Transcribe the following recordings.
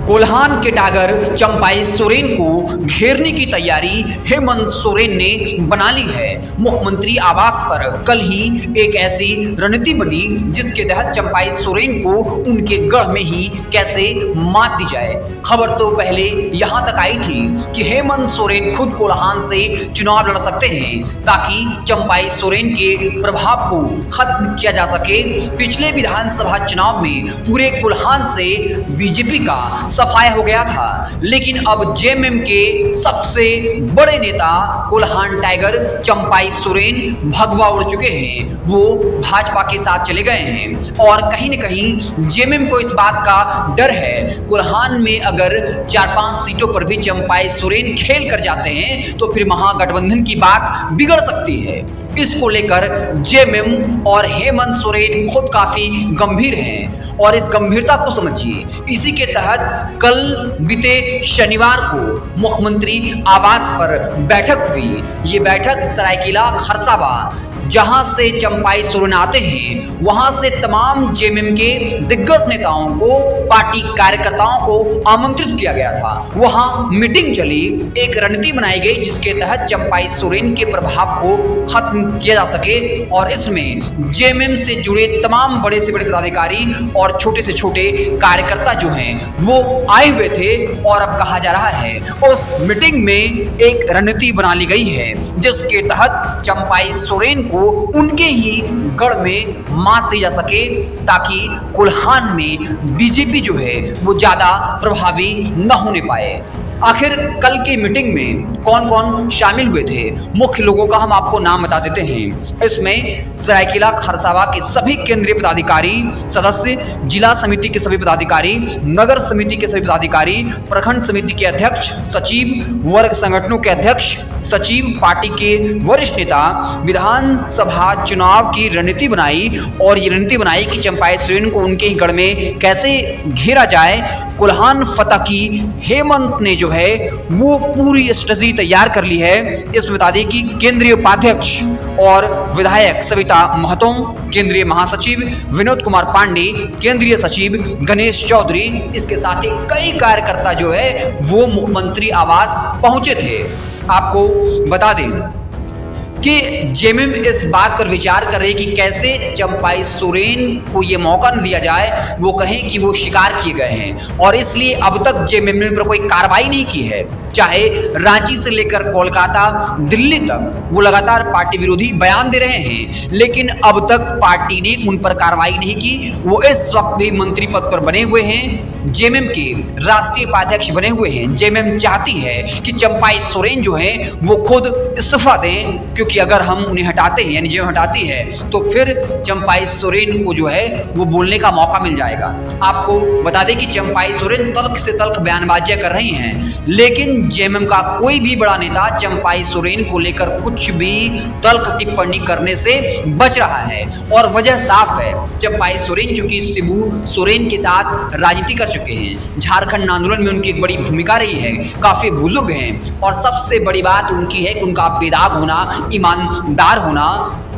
कोल्हान के टागर चंपाई सोरेन को घेरने की तैयारी हेमंत सोरेन ने बना ली है। मुख्यमंत्री आवास पर कल ही एक ऐसी रणनीति बनी जिसके तहत चंपाई सोरेन को उनके गढ़ में ही कैसे मात दी जाए। खबर तो पहले यहां तक आई थी कि हेमंत सोरेन खुद कोल्हान से चुनाव लड़ सकते हैं ताकि चंपाई सोरेन के प्रभाव को खत्म किया जा सके। पिछले विधानसभा चुनाव में पूरे कोल्हान से बीजेपी का सफाया हो गया था, लेकिन अब जेएमएम के सबसे बड़े नेता कोल्हान टाइगर चंपाई सोरेन भगवा उड़ चुके हैं। वो भाजपा के साथ चले गए हैं और कहीं न कहीं जेएमएम को इस बात का डर है कोल्हान में अगर 4-5 सीटों पर भी चंपाई सोरेन खेल कर जाते हैं तो फिर महागठबंधन की बात बिगड़ सकती है। इसको लेकर जेएमएम और हेमंत सोरेन खुद काफी गंभीर हैं और इस गंभीरता को समझिए। इसी के तहत कल बीते शनिवार को मुख्यमंत्री आवास पर बैठक हुई। ये बैठक सरायकेला खरसावा जहां से चंपाई सोरेन आते हैं वहां से तमाम जेएमएम के दिग्गज नेताओं को, पार्टी कार्यकर्ताओं को आमंत्रित किया गया था। वहां मीटिंग चली, एक रणनीति बनाई गई जिसके तहत चंपाई सोरेन के प्रभाव को खत्म किया जा सके और इसमें जेएमएम से जुड़े तमाम बड़े से बड़े पदाधिकारी और छोटे से छोटे कार्यकर्ता जो हैं वो आए हुए थे। और अब कहा जा रहा है उस मीटिंग में एक रणनीति बना ली गई है जिसके तहत चंपाई सोरेन को उनके ही गढ़ में मात दी जा सके ताकि कोल्हान में बीजेपी जो है वो ज्यादा प्रभावी न होने पाए। आखिर कल की मीटिंग में कौन कौन शामिल हुए थे, मुख्य लोगों का हम आपको नाम बता देते हैं। इसमें सरायकेला खरसावा के सभी केंद्रीय पदाधिकारी सदस्य, जिला समिति के सभी पदाधिकारी, नगर समिति के सभी पदाधिकारी, प्रखंड समिति के अध्यक्ष, सचिव, वर्ग संगठनों के अध्यक्ष, सचिव, पार्टी के वरिष्ठ नेता, विधानसभा चुनाव की रणनीति बनाई और ये रणनीति बनाई कि चंपाई सोरेन को उनके ही गढ़ में कैसे घेरा जाए। कोल्हान फतह की हेमंत ने जो है वो पूरी स्ट्रेटजी तैयार कर ली है। इसमें बता दें कि केंद्रीय उपाध्यक्ष और विधायक सविता महतो, केंद्रीय महासचिव विनोद कुमार पांडे, केंद्रीय सचिव गणेश चौधरी, इसके साथ ही कई कार्यकर्ता जो है वो मुख्यमंत्री आवास पहुंचे थे। आपको बता दें कि जेएमएम इस बात पर विचार कर रहे कि कैसे चंपाई सोरेन को ये मौका न दिया जाए, वो कहें कि वो शिकार किए गए हैं और इसलिए अब तक जेएमएम ने उन पर कोई कार्रवाई नहीं की है। चाहे रांची से लेकर कोलकाता, दिल्ली तक वो लगातार पार्टी विरोधी बयान दे रहे हैं, लेकिन अब तक पार्टी ने उन पर कार्रवाई नहीं की। वो इस वक्त भी मंत्री पद पर बने हुए हैं, जेएमएम के राष्ट्रीय उपाध्यक्ष बने हुए हैं। जेएमएम चाहती है कि चंपाई सोरेन जो है वो खुद इस्तीफा दें, क्योंकि अगर हम उन्हें हटाते हैं यानी जेएमएम हटाती है तो फिर चंपाई सोरेन को जो है वो बोलने का मौका मिल जाएगा। आपको बता दें कि चंपाई सोरेन तल्ख से तल्ख बयानबाजियां कर रही हैं, लेकिन जेएमएम का कोई भी बड़ा नेता चंपाई सोरेन को लेकर कुछ भी तल्ख टिप्पणी करने से बच रहा है और वजह साफ है। चंपाई सोरेन चूंकि शिबू सोरेन के साथ राजनीति कर चुके हैं, झारखंड आंदोलन में उनकी एक बड़ी भूमिका रही है, काफी बुजुर्ग हैं और सबसे बड़ी बात उनकी है कि उनका बेदाग होना, ईमानदार होना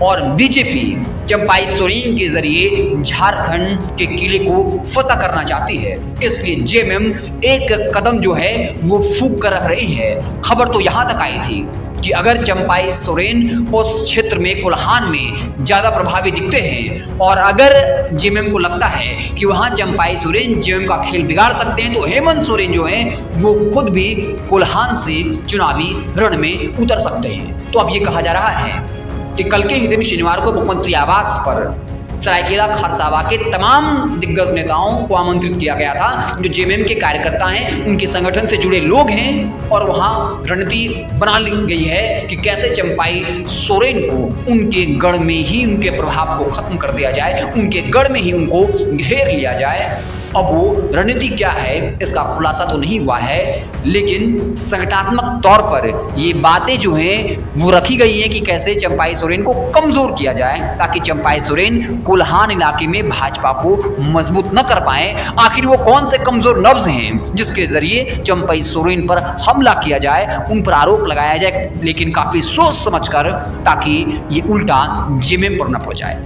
और बीजेपी चंपाई सोरेन के जरिए झारखंड के किले को फतह करना चाहती है। इसलिए जेएमएम एक कदम जो है वो फूंक कर रख रही है। खबर तो यहां तक आई थी कि अगर चंपाई सोरेन उस क्षेत्र में कोल्हान में ज्यादा प्रभावी दिखते हैं और अगर जेएमएम को लगता है कि वहां चंपाई सोरेन जेएमएम का खेल बिगाड़ सकते हैं तो हेमंत सोरेन जो है वो खुद भी कोल्हान से चुनावी रण में उतर सकते हैं। तो अब ये कहा जा रहा है कि कल के ही दिन शनिवार को मुख्यमंत्री आवास पर सरायकेला खरसावा के तमाम दिग्गज नेताओं को आमंत्रित किया गया था जो जेएमएम के कार्यकर्ता हैं, उनके संगठन से जुड़े लोग हैं और वहां रणनीति बना ली गई है कि कैसे चंपाई सोरेन को उनके गढ़ में ही उनके प्रभाव को खत्म कर दिया जाए, उनके गढ़ में ही उनको घेर लिया जाए। अब वो रणनीति क्या है इसका खुलासा तो नहीं हुआ है, लेकिन संगठनात्मक तौर पर ये बातें जो हैं वो रखी गई हैं कि कैसे चंपाई सोरेन को कमजोर किया जाए ताकि चंपाई सोरेन कोल्हान इलाके में भाजपा को मजबूत न कर पाए। आखिर वो कौन से कमजोर नब्ज हैं जिसके जरिए चंपाई सोरेन पर हमला किया जाए, उन पर आरोप लगाया जाए, लेकिन काफी सोच समझकर ताकि ये उल्टा जेएमएम पर न पड़ जाए।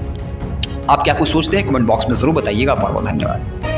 आप क्या कुछ सोचते हैं कमेंट बॉक्स में जरूर बताइएगा। बहुत बहुत धन्यवाद।